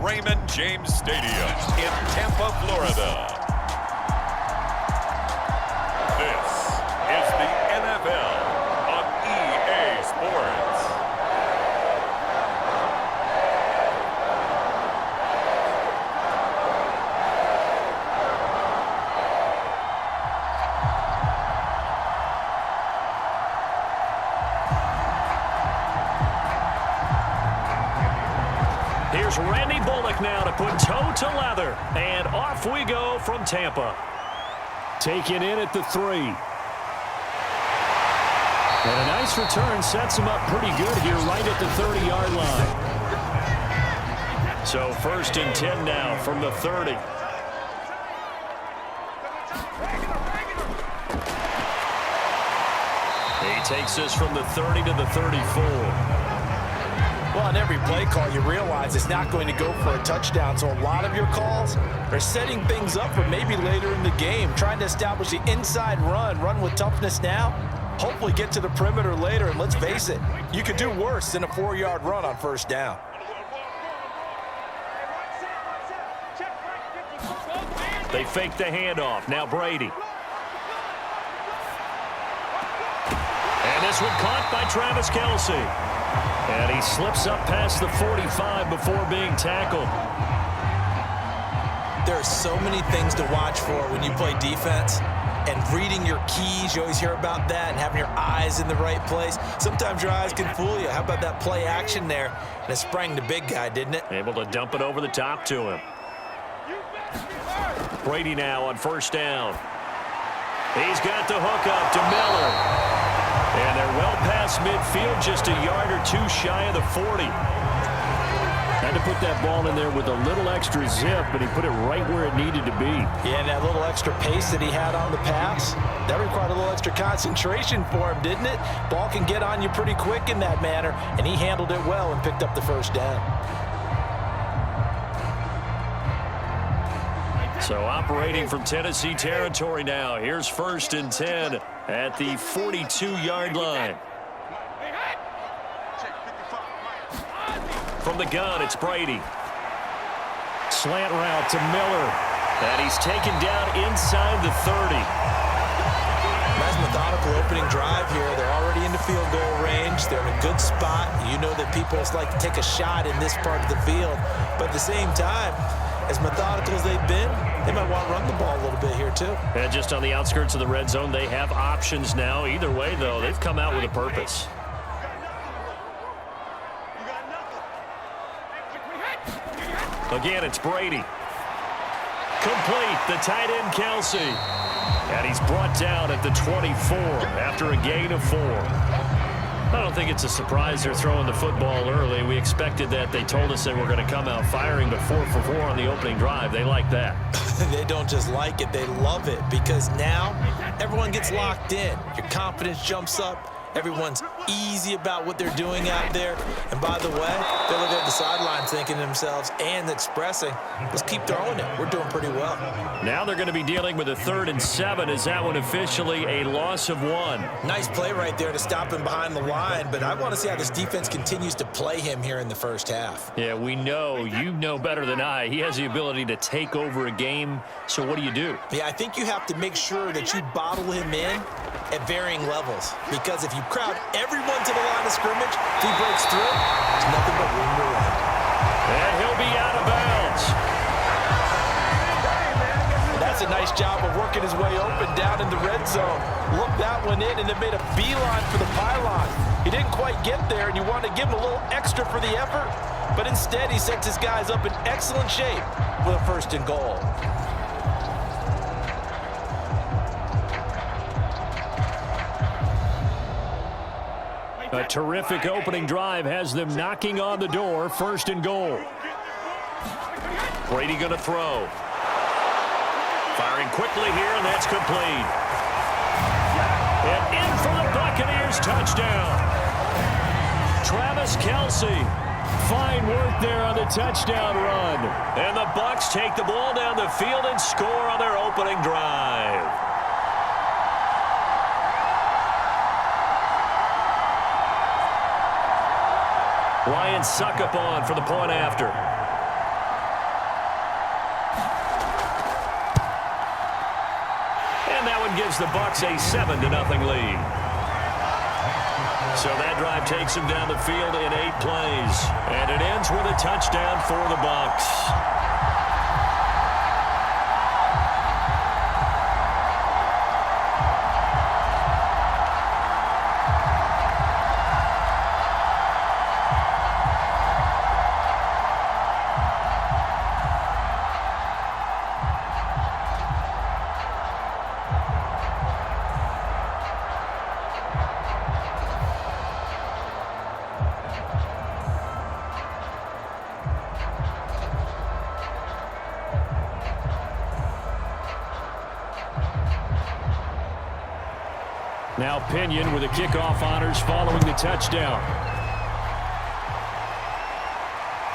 Raymond James Stadium in Tampa, Florida. This is the NFL on EA Sports. Here's Randy Bullock now to put toe to leather. And off we go from Tampa. Taken in at the 3. And a nice return sets him up pretty good here right at the 30-yard line. So 1st and 10 now from the 30. He takes us from the 30 to the 34. Well, on every play call, you realize it's not going to go for a touchdown. So a lot of your calls are setting things up for maybe later in the game, trying to establish the inside run with toughness now, hopefully get to the perimeter later. And let's face it, you could do worse than a 4-yard run on 1st down. They fake the handoff. Now Brady. And this one caught by Travis Kelce. And he slips up past the 45 before being tackled. There are so many things to watch for when you play defense. And reading your keys, you always hear about that, and having your eyes in the right place. Sometimes your eyes can fool you. How about that play action there? And it sprang the big guy, didn't it? Able to dump it over the top to him. Brady now on 1st down. He's got the hook up to Miller. And they're well past midfield, just a yard or 2 shy of the 40. Had to put that ball in there with a little extra zip, but he put it right where it needed to be. Yeah, and that little extra pace that he had on the pass, that required a little extra concentration for him, didn't it? Ball can get on you pretty quick in that manner, and he handled it well and picked up the 1st down. So operating from Tennessee territory now. Here's 1st and 10 at the 42-yard line. From the gun, it's Brady. Slant route to Miller. And he's taken down inside the 30. Nice methodical opening drive here. They're already in the field goal range. They're in a good spot. You know that people like to take a shot in this part of the field. But at the same time, as methodical as they've been, they might want to run the ball a little bit here too. And just on the outskirts of the red zone, they have options now. Either way, though, they've come out with a purpose. Again, it's Brady. Complete, the tight end Kelce. And he's brought down at the 24 after a gain of 4. I don't think it's a surprise they're throwing the football early. We expected that. They told us they were going to come out firing, but 4 for 4 on the opening drive. They like that. They don't just like it, they love it, because now everyone gets locked in. Your confidence jumps up. Everyone's easy about what they're doing out there. And by the way, they're looking at the sidelines thinking to themselves and expressing, let's keep throwing it. We're doing pretty well. Now they're going to be dealing with a 3rd and 7. Is that one officially a loss of 1? Nice play right there to stop him behind the line, but I want to see how this defense continues to play him here in the 1st half. Yeah, we know. You know better than I. He has the ability to take over a game. So what do you do? Yeah, I think you have to make sure that you bottle him in at varying levels, because if you crowd everyone to the line of scrimmage, if he breaks through, there's nothing but room to run. And he'll be out of bounds. And that's a nice job of working his way open down in the red zone. Looked that one in and then made a beeline for the pylon. He didn't quite get there, and you want to give him a little extra for the effort, but instead he sets his guys up in excellent shape with a 1st and goal. A terrific opening drive has them knocking on the door. 1st and goal. Brady going to throw. Firing quickly here, and that's complete. And in for the Buccaneers touchdown. Travis Kelce. Fine work there on the touchdown run. And the Bucs take the ball down the field and score on their opening drive. Ryan Suckup on for the point after. gives the Bucs a 7-0 lead. So that drive takes him down the field in 8 plays. And it ends with a touchdown for the Bucs. Now Pinion with the kickoff honors following the touchdown.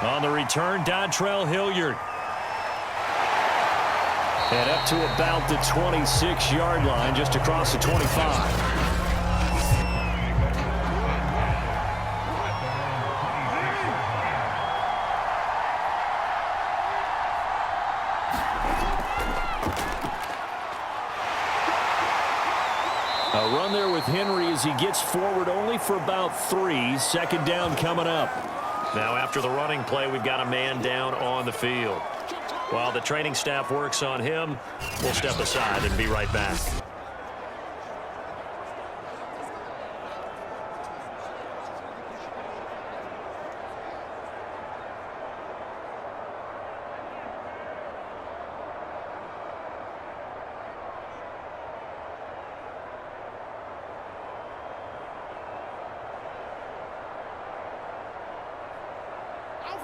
On the return, Dontrell Hilliard. And up to about the 26-yard line, just across the 25. A run there with Henry as he gets forward only for about 3. Second down coming up. Now after the running play, we've got a man down on the field. While the training staff works on him, we'll step aside and be right back.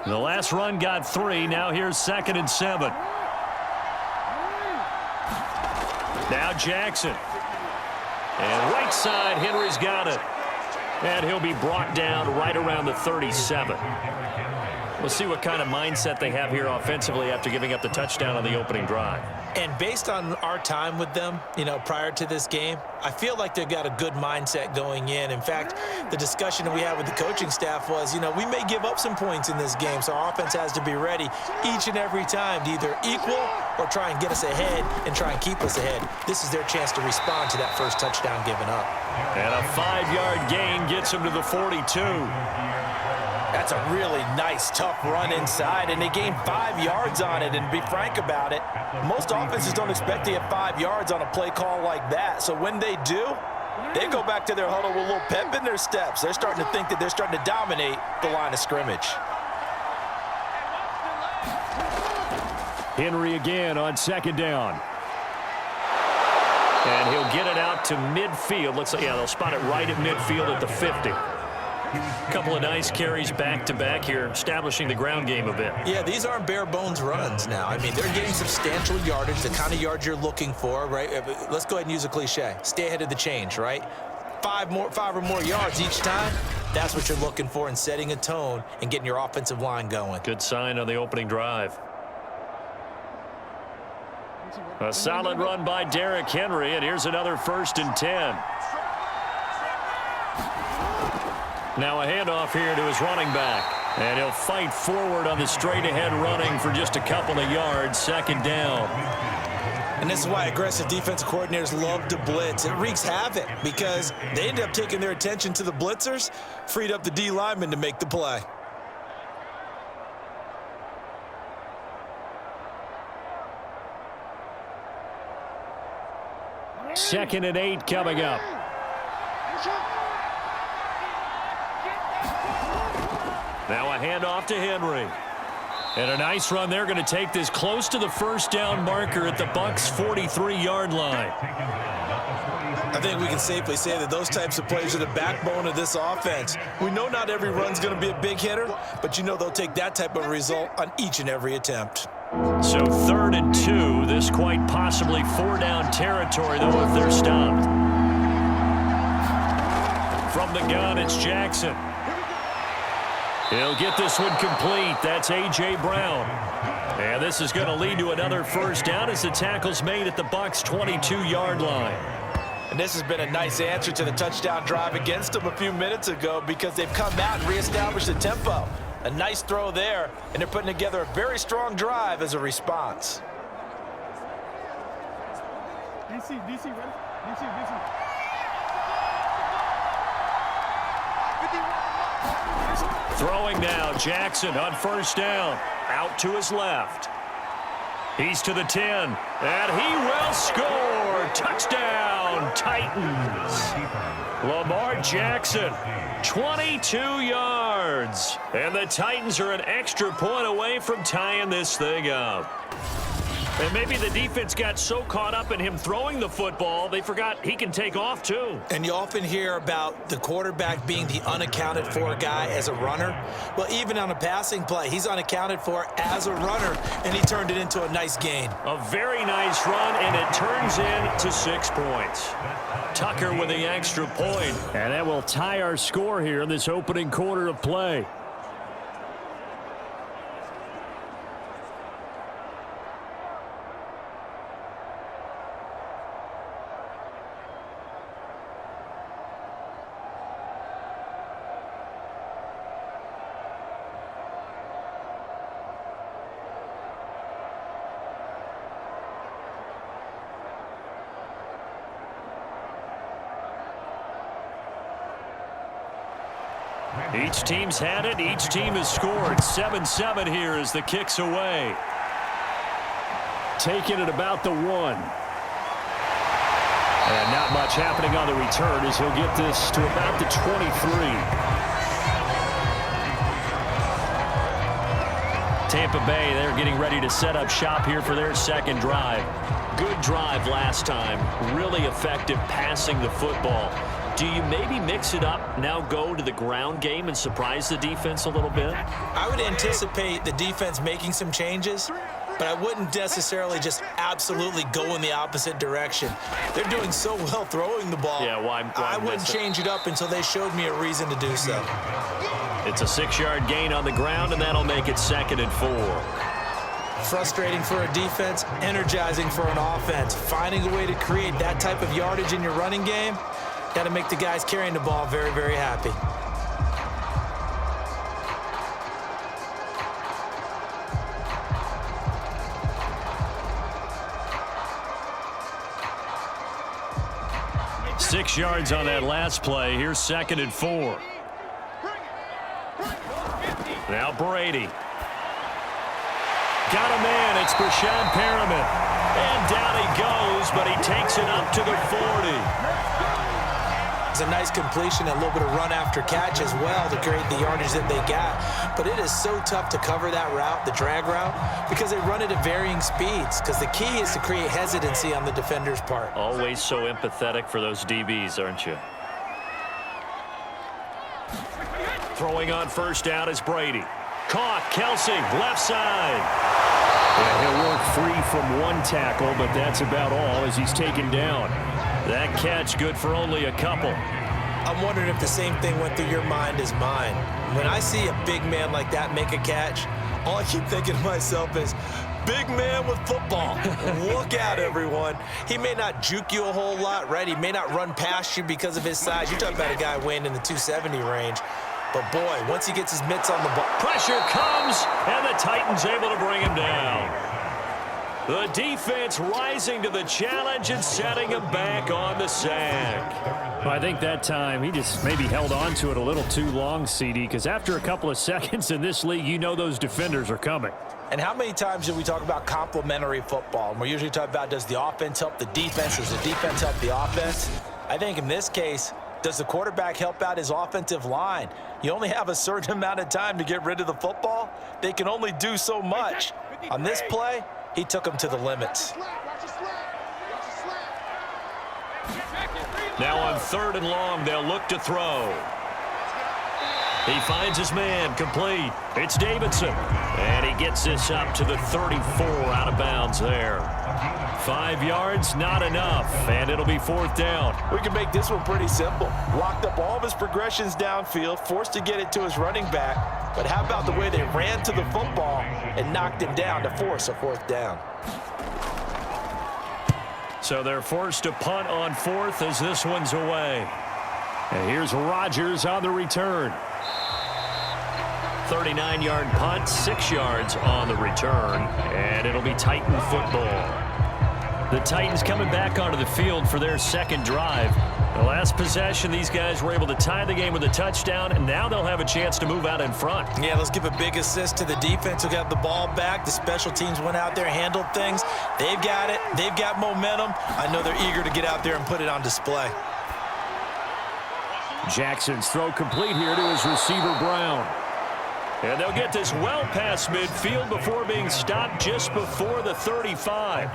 The last run got 3. Now here's 2nd and 7. Now Jackson. And right side, Henry's got it. And he'll be brought down right around the 37. We'll see what kind of mindset they have here offensively after giving up the touchdown on the opening drive. And based on our time with them, prior to this game, I feel like they've got a good mindset going in. In fact, the discussion that we had with the coaching staff was, we may give up some points in this game, so our offense has to be ready each and every time to either equal or try and get us ahead and try and keep us ahead. This is their chance to respond to that first touchdown given up. And a 5-yard gain gets them to the 42. That's a really nice, tough run inside, and they gained 5 yards on it. And to be frank about it, most offenses don't expect to get 5 yards on a play call like that. So when they do, they go back to their huddle with a little pep in their steps. They're starting to think that they're starting to dominate the line of scrimmage. Henry again on 2nd down. And he'll get it out to midfield. Looks like, they'll spot it right at midfield at the 50. A couple of nice carries back-to-back here, establishing the ground game a bit. Yeah, these aren't bare-bones runs now. I mean, they're getting substantial yardage, the kind of yards you're looking for, right? Let's go ahead and use a cliche. Stay ahead of the change, right? 5 or more yards each time, that's what you're looking for in setting a tone and getting your offensive line going. Good sign on the opening drive. A solid run by Derrick Henry, and here's another 1st and 10. Now a handoff here to his running back. And he'll fight forward on the straight-ahead running for just a couple of yards. 2nd down. And this is why aggressive defensive coordinators love to blitz. It wreaks havoc because they end up taking their attention to the blitzers, freed up the D lineman to make the play. Second and 8 coming up. Now a handoff to Henry. And a nice run. They're going to take this close to the 1st down marker at the Bucs' 43-yard line. I think we can safely say that those types of plays are the backbone of this offense. We know not every run's going to be a big hitter, but they'll take that type of result on each and every attempt. So 3rd and 2. This quite possibly 4-down territory, though, if they're stopped. From the gun, it's Jackson. He'll get this one complete. That's A.J. Brown. And this is going to lead to another 1st down as the tackle's made at the Bucs' 22-yard line. And this has been a nice answer to the touchdown drive against them a few minutes ago because they've come out and reestablished the tempo. A nice throw there, and they're putting together a very strong drive as a response. DC, ready? Throwing now, Jackson on first down. Out to his left. He's to the 10, and he will score. Touchdown, Titans. Lamar Jackson, 22 yards. And the Titans are an extra point away from tying this thing up. And maybe the defense got so caught up in him throwing the football, they forgot he can take off too. And you often hear about the quarterback being the unaccounted for guy as a runner. Well, even on a passing play, he's unaccounted for as a runner, and he turned it into a nice gain. A very nice run, and it turns into 6 points. Tucker with the extra point. And that will tie our score here in this opening quarter of play. Each team's had it. Each team has scored. 7-7 here as the kick's away. Taking it about the 1. And not much happening on the return as he'll get this to about the 23. Tampa Bay, they're getting ready to set up shop here for their second drive. Good drive last time. Really effective passing the football. Do you maybe mix it up, now go to the ground game and surprise the defense a little bit? I would anticipate the defense making some changes, but I wouldn't necessarily just absolutely go in the opposite direction. They're doing so well throwing the ball. Yeah, why I wouldn't change it up until they showed me a reason to do so. It's a 6-yard gain on the ground, and that'll make it 2nd and 4. Frustrating for a defense, energizing for an offense. Finding a way to create that type of yardage in your running game, got to make the guys carrying the ball very, very happy. Six yards on that last play. Here's 2nd and 4. Now Brady. Got a man. It's Brashad Perriman. And down he goes, but he takes it up to the 40. It's a nice completion, a little bit of run after catch as well to create the yardage that they got. But it is so tough to cover that route, the drag route, because they run it at varying speeds. Because the key is to create hesitancy on the defender's part. Always so empathetic for those DBs, aren't you? Throwing on first down is Brady. Caught, Kelsey, left side. Yeah, he'll work free from one tackle, but that's about all as he's taken down. That catch good for only a couple. I'm wondering if the same thing went through your mind as mine. When I see a big man like that make a catch, all I keep thinking to myself is, big man with football. Look out, everyone. He may not juke you a whole lot, right? He may not run past you because of his size. You're talking about a guy weighing in the 270 range. But, boy, once he gets his mitts on the ball. Pressure comes, and the Titans able to bring him down. The defense rising to the challenge and setting him back on the sack. Well, I think that time he just maybe held on to it a little too long, CD, because after a couple of seconds in this league, you know those defenders are coming. And how many times do we talk about complementary football? And we're usually talking about, does the offense help the defense? Does the defense help the offense? I think in this case, does the quarterback help out his offensive line? You only have a certain amount of time to get rid of the football. They can only do so much. On this play, he took him to the limits. Now on 3rd and long, they'll look to throw. He finds his man, complete. It's Davidson. And he gets this up to the 34, out of bounds there. 5 yards, not enough, and it'll be 4th down. We can make this one pretty simple. Locked up all of his progressions downfield, forced to get it to his running back. But how about the way they ran to the football and knocked him down to force a 4th down? So they're forced to punt on 4th as this one's away. And here's Rodgers on the return. 39-yard punt, 6 yards on the return, and it'll be Titan football. The Titans coming back onto the field for their second drive. The last possession, these guys were able to tie the game with a touchdown, and now they'll have a chance to move out in front. Yeah, let's give a big assist to the defense who got the ball back. The special teams went out there, handled things. They've got it. They've got momentum. I know they're eager to get out there and put it on display. Jackson's throw complete here to his receiver, Brown. And they'll get this well past midfield before being stopped just before the 35.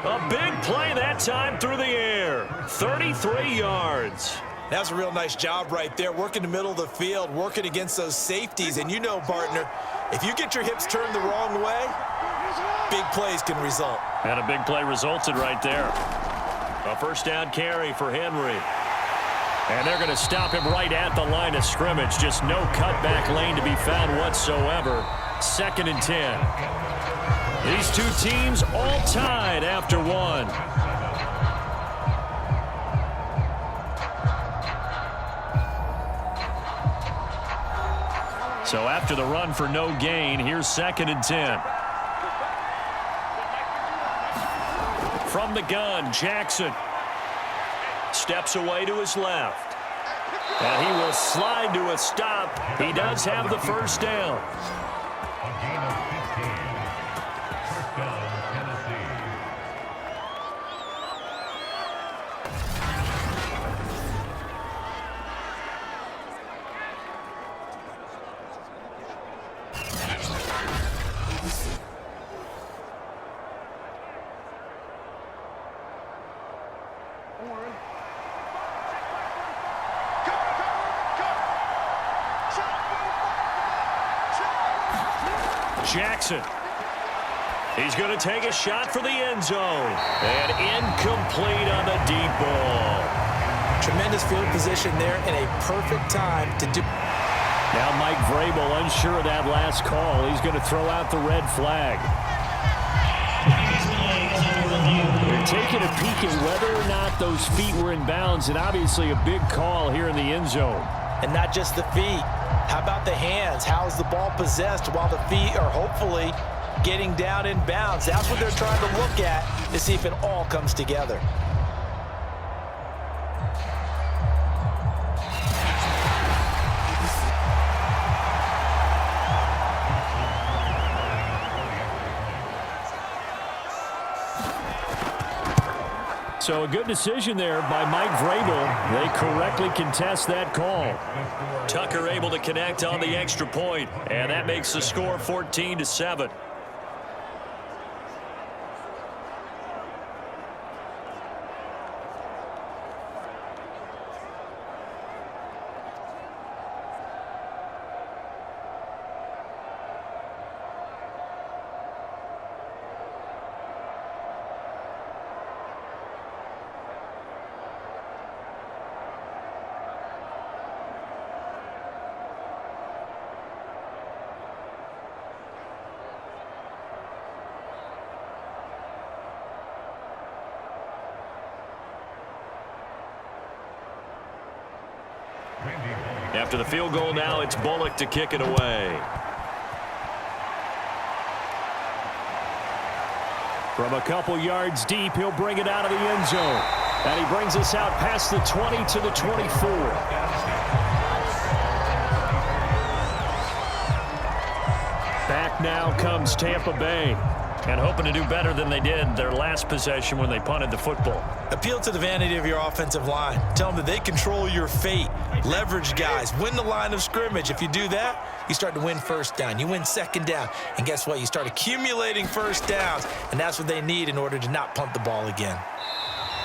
A big play that time through the air. 33 yards. That's a real nice job right there, working the middle of the field, working against those safeties. And you know, partner, if you get your hips turned the wrong way, big plays can result. And a big play resulted right there. A first down carry for Henry. And they're going to stop him right at the line of scrimmage. Just no cutback lane to be found whatsoever. 2nd and 10. These two teams all tied after one. So after the run for no gain, here's 2nd and 10. From the gun, Jackson steps away to his left. And he will slide to a stop. He does have the first down. Jackson. He's going to take a shot for the end zone. And incomplete on the deep ball. Tremendous field position there and a perfect time to do. Now Mike Vrabel unsure of that last call. He's going to throw out the red flag. They're taking a peek at whether or not those feet were in bounds, and obviously a big call here in the end zone. And not just the feet. How about the hands? How is the ball possessed while the feet are hopefully getting down in bounds? That's what they're trying to look at to see if it all comes together. So a good decision there by Mike Vrabel. They correctly contest that call. Tucker able to connect on the extra point, and that makes the score 14-7. After the field goal now, it's Bullock to kick it away. From a couple yards deep, he'll bring it out of the end zone. And he brings us out past the 20 to the 24. Back now comes Tampa Bay. And hoping to do better than they did their last possession when they punted the football. Appeal to the vanity of your offensive line. Tell them that they control your fate. Leverage guys. Win the line of scrimmage. If you do that, you start to win first down. You win second down. And guess what? You start accumulating first downs. And that's what they need in order to not punt the ball again.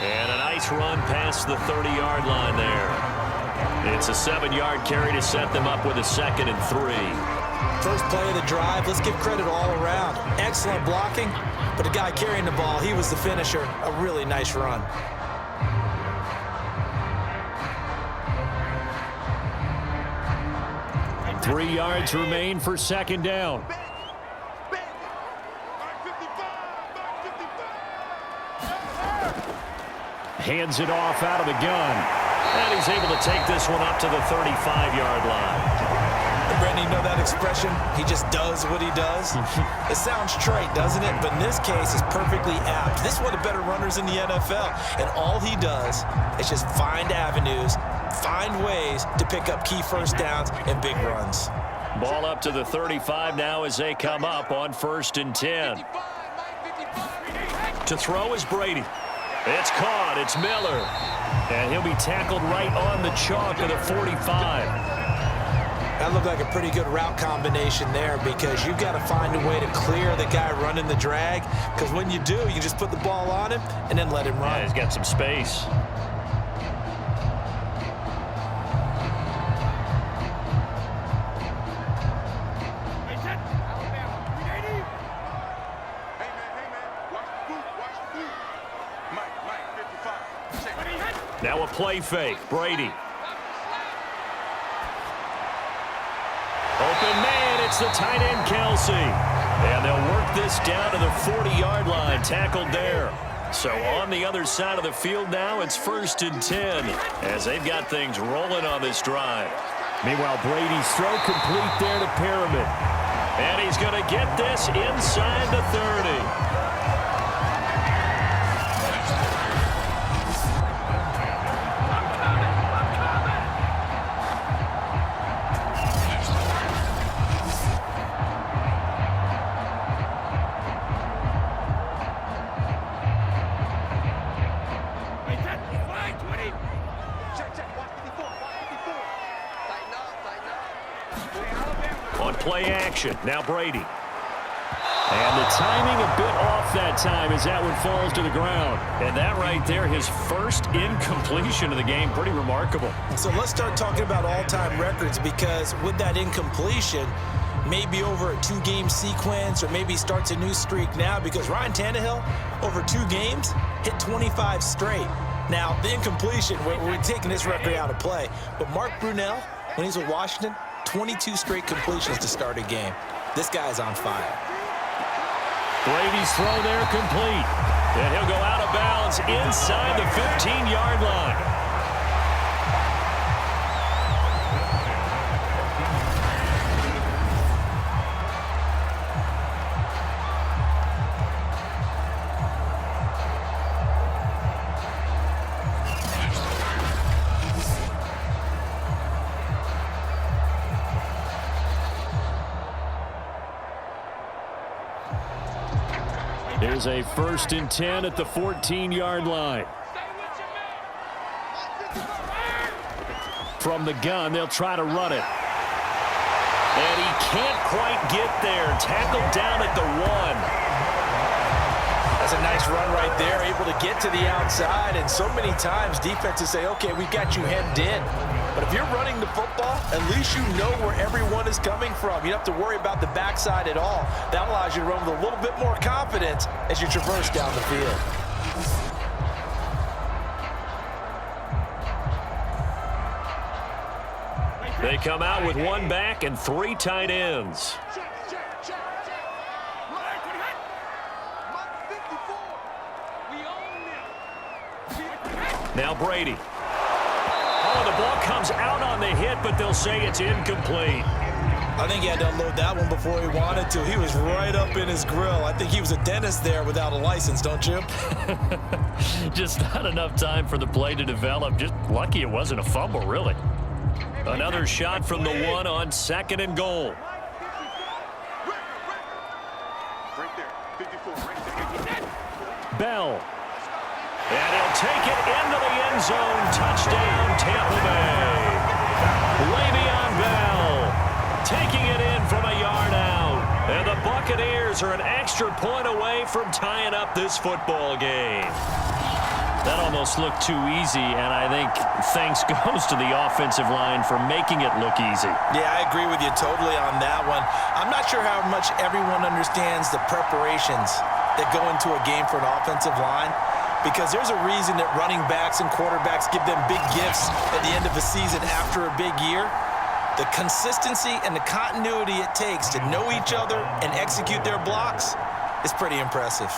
And a nice run past the 30-yard line there. It's a 7-yard carry to set them up with a 2nd and 3. First play of the drive, let's give credit all around. Excellent blocking, but the guy carrying the ball, he was the finisher. A really nice run. And 3 yards remain for second down. Hands it off out of the gun. And he's able to take this one up to the 35-yard line. And you know that expression, he just does what he does? It sounds trite, doesn't it? But in this case, it's perfectly apt. This is one of the better runners in the NFL. And all he does is just find avenues, find ways to pick up key first downs and big runs. Ball up to the 35 now as they come up on 1st and 10. To throw is Brady. It's caught. It's Miller. And he'll be tackled right on the chalk of the 45. That looked like a pretty good route combination there because you've got to find a way to clear the guy running the drag, because when you do, you just put the ball on him and then let him run. Yeah, he's got some space. Now a play fake. Brady. Open man. It's the tight end, Kelsey. And they'll work this down to the 40-yard line. Tackled there. So on the other side of the field now, it's 1st and 10 as they've got things rolling on this drive. Meanwhile, Brady's throw complete there to Perriman. And he's going to get this inside the 30. Play action. Now Brady. And the timing a bit off that time as that one falls to the ground. And that right there, his first incompletion of the game. Pretty remarkable. So let's start talking about all-time records, because with that incompletion, maybe over a 2-game sequence, or maybe starts a new streak now, because Ryan Tannehill, over 2 games, hit 25 straight. Now, the incompletion, we're taking this record out of play. But Mark Brunell, when he's with Washington, 22 straight completions to start a game. This guy's on fire. Brady's throw there complete. And he'll go out of bounds inside the 15-yard line. Here's a 1st and 10 at the 14-yard line. From the gun, they'll try to run it. And he can't quite get there. Tackled down at the 1. That's a nice run right there, able to get to the outside. And so many times defenses say, okay, we've got you hemmed in. But if you're running the football, at least you know where everyone is coming from. You don't have to worry about the backside at all. That allows you to run with a little bit more confidence as you traverse down the field. They come out with 1 back and 3 tight ends. Now Brady. Oh, the ball comes out on the hit, but they'll say it's incomplete. I think he had to unload that one before he wanted to. He was right up in his grill. I think he was a dentist there without a license, don't you? Just not enough time for the play to develop. Just lucky it wasn't a fumble, really. Another shot from the 1 on 2nd and goal. Bell. And he'll take it into the end zone. Touchdown, Tampa Bay. Le'Veon Bell taking it in from a yard out. And the Buccaneers are an extra point away from tying up this football game. That almost looked too easy, and I think thanks goes to the offensive line for making it look easy. Yeah, I agree with you totally on that one. I'm not sure how much everyone understands the preparations that go into a game for an offensive line, because there's a reason that running backs and quarterbacks give them big gifts at the end of a season after a big year. The consistency and the continuity it takes to know each other and execute their blocks is pretty impressive.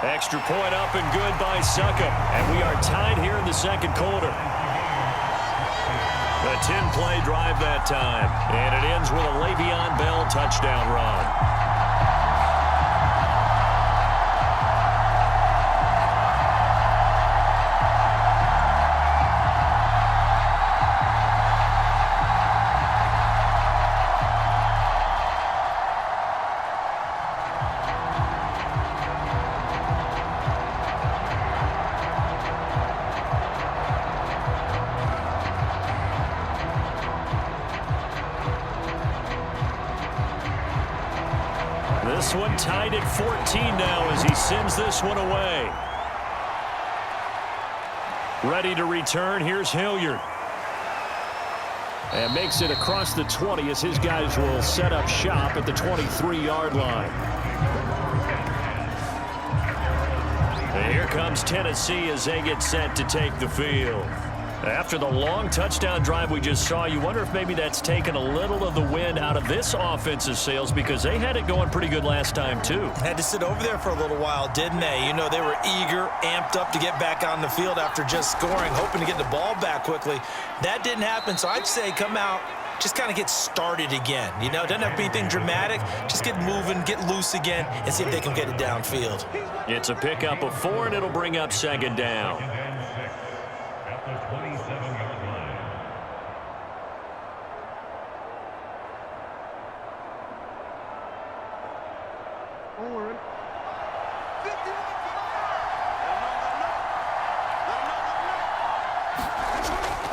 Extra point up and good by Succop. And we are tied here in the 2nd quarter. 10-play drive that time. And it ends with a Le'Veon Bell touchdown run. This one tied at 14 now as he sends this one away. Ready to return. Here's Hilliard. And makes it across the 20 as his guys will set up shop at the 23-yard line. And here comes Tennessee as they get set to take the field. After the long touchdown drive we just saw, you wonder if maybe that's taken a little of the wind out of this offensive sails because they had it going pretty good last time, too. Had to sit over there for a little while, didn't they? You know, they were eager, amped up to get back on the field after just scoring, hoping to get the ball back quickly. That didn't happen, so I'd say come out, just kind of get started again. You know, it doesn't have to be anything dramatic. Just get moving, get loose again, and see if they can get it downfield. It's a pickup of 4, and it'll bring up second down.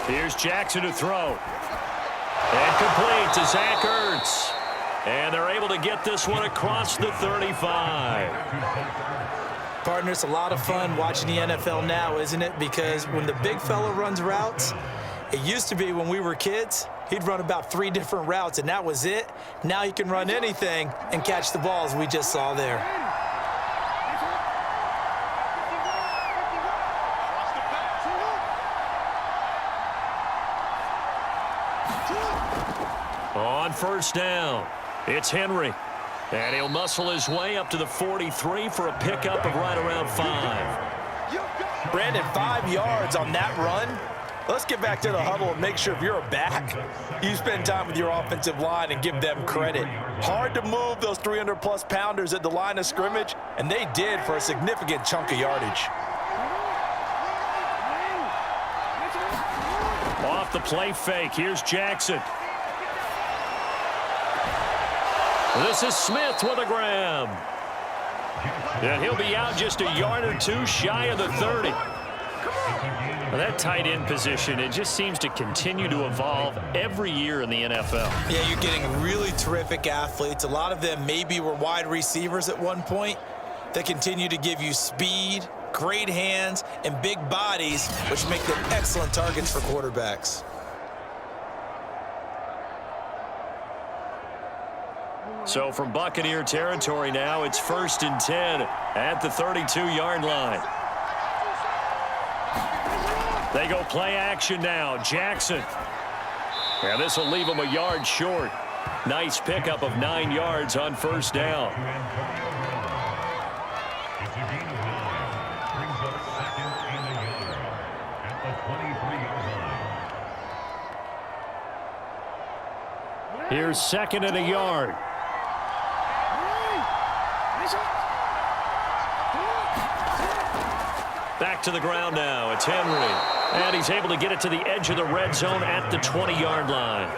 Here's Jackson to throw. And complete to Zach Ertz. And they're able to get this one across the 35. Partner, it's a lot of fun watching the NFL now, isn't it? Because when the big fella runs routes, it used to be when we were kids, he'd run about 3 different routes, and that was it. Now he can run anything and catch the balls we just saw there. On first down, it's Henry. And he'll muscle his way up to the 43 for a pickup of right around 5. Brandon, 5 yards on that run. Let's get back to the huddle and make sure if you're a back, you spend time with your offensive line and give them credit. Hard to move those 300-plus pounders at the line of scrimmage, and they did for a significant chunk of yardage. Off the play fake, here's Jackson. This is Smith with a grab. And he'll be out just a yard or 2 shy of the 30. Well, that tight end position, it just seems to continue to evolve every year in the NFL. Yeah, you're getting really terrific athletes. A lot of them maybe were wide receivers at one point. They continue to give you speed, great hands, and big bodies, which make them excellent targets for quarterbacks. So from Buccaneer territory now, it's 1st and 10 at the 32-yard line. They go play action now. Jackson. And this will leave him a yard short. Nice pickup of 9 yards on first down. Here's 2nd and a yard. Back to the ground now. It's Henry. And he's able to get it to the edge of the red zone at the 20-yard line.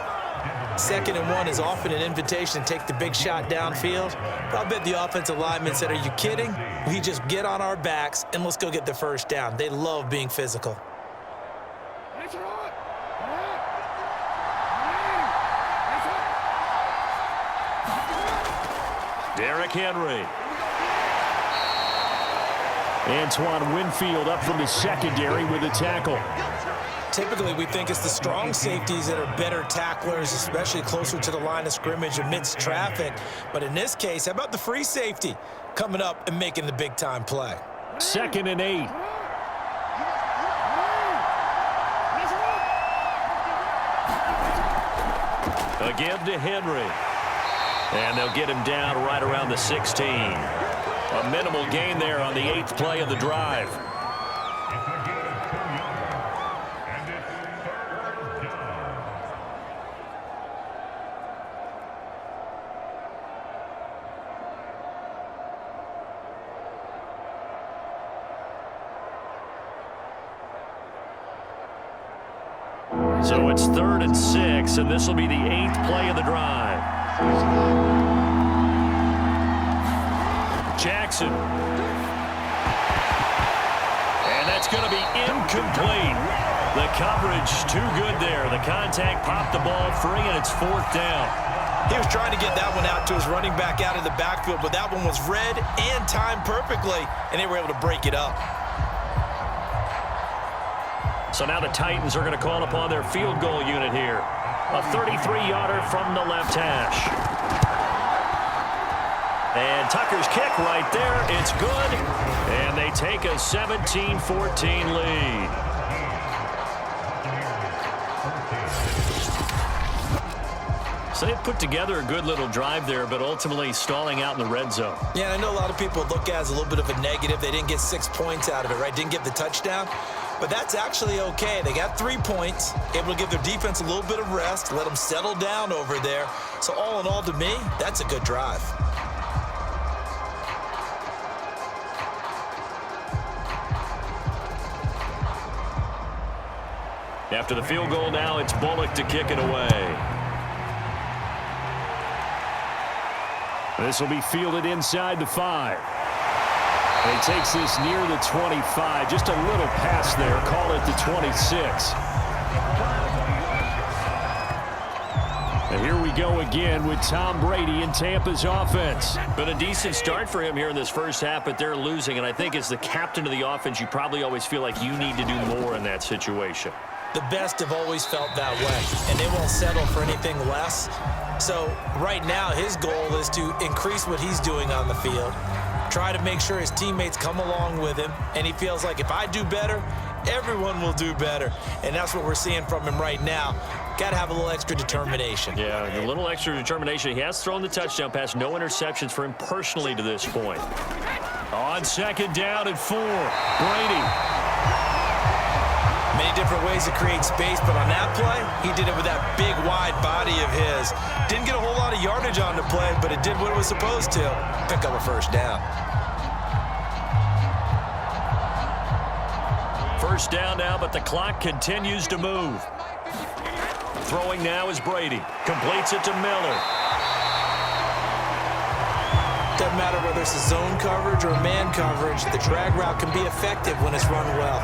2nd and 1 is often an invitation to take the big shot downfield. But I'll bet the offensive lineman said, are you kidding? We just get on our backs and let's go get the first down. They love being physical. Derrick Henry. Antoine Winfield up from the secondary with a tackle. Typically, we think it's the strong safeties that are better tacklers, especially closer to the line of scrimmage amidst traffic. But in this case, how about the free safety coming up and making the big-time play? 2nd and 8. Again to Henry. And they'll get him down right around the 16. A minimal gain there on the 8th play of the drive. So it's 3rd and 6, and this will be the 8th play of the drive. Jackson. And that's going to be incomplete. The coverage too good there. The contact popped the ball free, and it's 4th down. He was trying to get that one out to his running back out of the backfield, but that one was read and timed perfectly, and they were able to break it up. So now the Titans are going to call upon their field goal unit here. A 33-yarder from the left hash. And Tucker's kick right there. It's good. And they take a 17-14 lead. So they put together a good little drive there, but ultimately stalling out in the red zone. Yeah, I know a lot of people look at it as a little bit of a negative. They didn't get 6 points out of it, right? Didn't get the touchdown. But that's actually okay. They got 3 points, able to give their defense a little bit of rest, let them settle down over there. So all in all, to me, that's a good drive. After the field goal now, it's Bullock to kick it away. This will be fielded inside the 5. And he takes this near the 25. Just a little pass there. Call it the 26. And here we go again with Tom Brady in Tampa's offense. Been a decent start for him here in this first half, but they're losing. And I think as the captain of the offense, you probably always feel like you need to do more in that situation. The best have always felt that way, and they won't settle for anything less. So right now, his goal is to increase what he's doing on the field, try to make sure his teammates come along with him, and he feels like if I do better, everyone will do better. And that's what we're seeing from him right now. Got to have a little extra determination. Yeah, a little extra determination. He has thrown the touchdown pass. No interceptions for him personally to this point. On 2nd down and 4, Brady. Many different ways to create space, but on that play, he did it with that big, wide body of his. Didn't get a whole lot of yardage on the play, but it did what it was supposed to. Pick up a 1st down. 1st down now, but the clock continues to move. Throwing now is Brady. Completes it to Miller. Doesn't matter whether it's a zone coverage or a man coverage, the drag route can be effective when it's run well.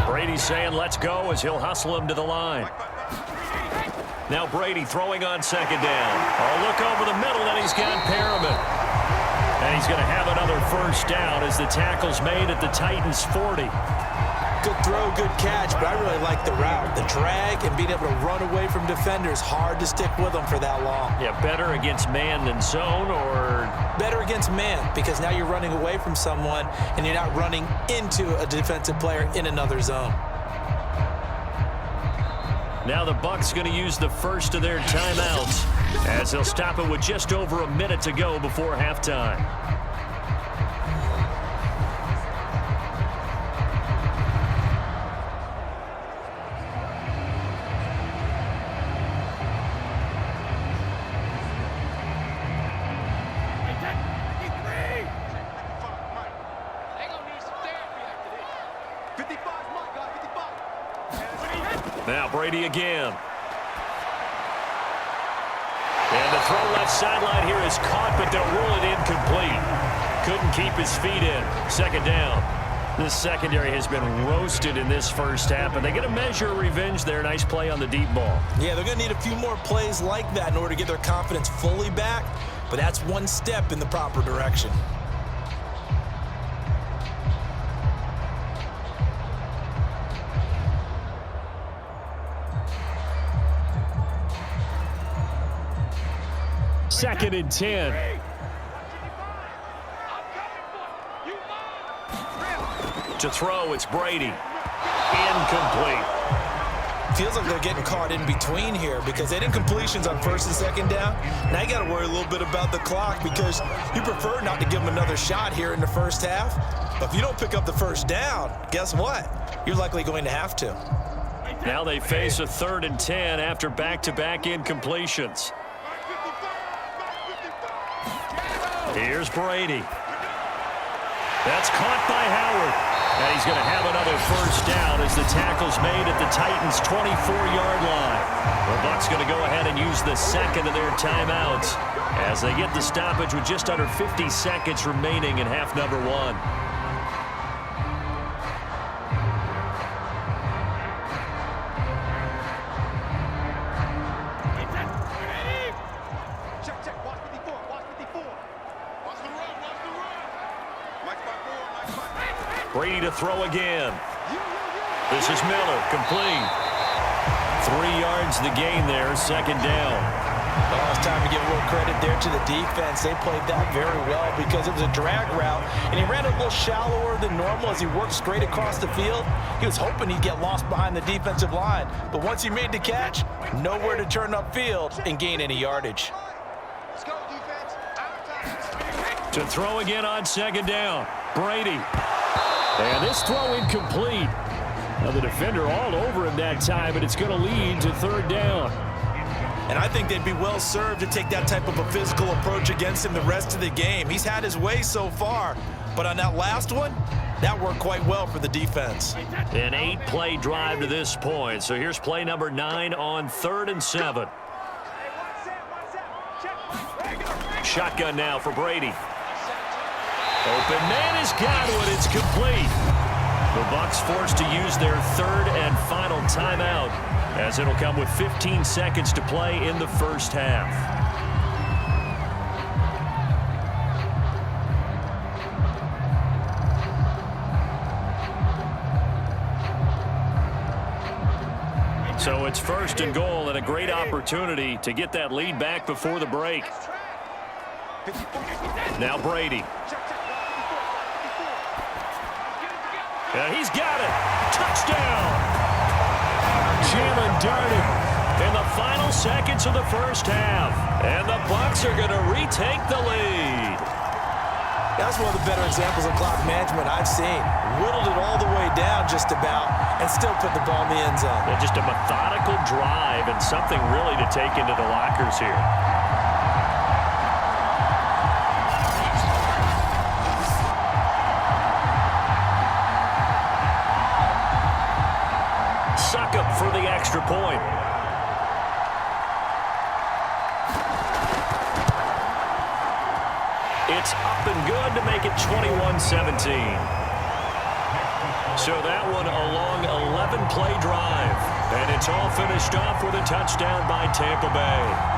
Brady's saying let's go as he'll hustle him to the line. Now Brady throwing on 2nd down. Oh, look over the middle, and he's got Perriman. And he's going to have another 1st down as the tackle's made at the Titans' 40. Good throw, good catch, but I really like the route. The drag and being able to run away from defenders, hard to stick with them for that long. Yeah, better against man than zone, or? Better against man, because now you're running away from someone and you're not running into a defensive player in another zone. Now the Bucs going to use the first of their timeouts as they'll stop it with just over a minute to go before halftime. Now Brady again. And the throw left sideline here is caught, but they'll rule it incomplete. Couldn't keep his feet in. 2nd down. This secondary has been roasted in this first half, but they get a measure of revenge there. Nice play on the deep ball. Yeah, they're going to need a few more plays like that in order to get their confidence fully back, but that's one step in the proper direction. Second and 10. To throw, it's Brady. Incomplete. Feels like they're getting caught in between here because they didn't completions on 1st and 2nd down. Now you got to worry a little bit about the clock because you prefer not to give them another shot here in the first half. But if you don't pick up the 1st down, guess what? You're likely going to have to. Now they face a 3rd and 10 after back-to-back incompletions. Here's Brady. That's caught by Howard. And he's going to have another first down as the tackle's made at the Titans' 24-yard line. The Bucs going to go ahead and use the second of their timeouts as they get the stoppage with just under 50 seconds remaining in half number one. Brady to throw again. This is Miller, complete. 3 yards the gain there, second down. Well, it's time to give a little credit there to the defense. They played that very well because it was a drag route, and he ran a little shallower than normal as he worked straight across the field. He was hoping he'd get lost behind the defensive line, but once he made the catch, nowhere to turn upfield and gain any yardage. Let's go, defense. To throw again on second down, Brady. And this throw incomplete. Now the defender all over him that time, and it's going to lead to third down. And I think they'd be well served to take that type of a physical approach against him the rest of the game. He's had his way so far, but on that last one, that worked quite well for the defense. An 8-play drive to this point. So here's play number 9 on 3rd and 7. Shotgun now for Brady. Open man has got one. It's complete. The Bucs forced to use their 3rd and final timeout as it'll come with 15 seconds to play in the first half. So it's 1st and goal and a great opportunity to get that lead back before the break. Now Brady. And he's got it. Touchdown. Jalen darted in the final seconds of the first half. And the Bucs are going to retake the lead. That's one of the better examples of clock management I've seen. Whittled it all the way down just about and still put the ball in the end zone. Yeah, just a methodical drive and something really to take into the lockers here. For the extra point. It's up and good to make it 21-17. So that one a long 11-play drive. And it's all finished off with a touchdown by Tampa Bay.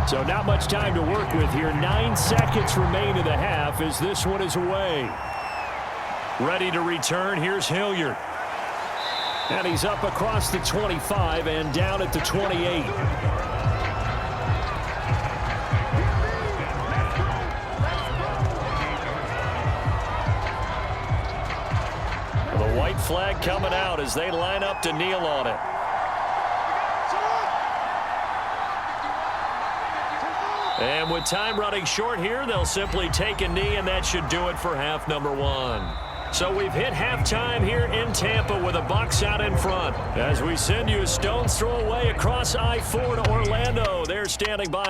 So not much time to work with here. 9 seconds remain in the half as this one is away. Ready to return. Here's Hilliard. And he's up across the 25 and down at the 28. The white flag coming out as they line up to kneel on it. And with time running short here, they'll simply take a knee, and that should do it for half number one. So we've hit halftime here in Tampa with the Bucs out in front. As we send you a stone's throw away across I-4 to Orlando. They're standing by.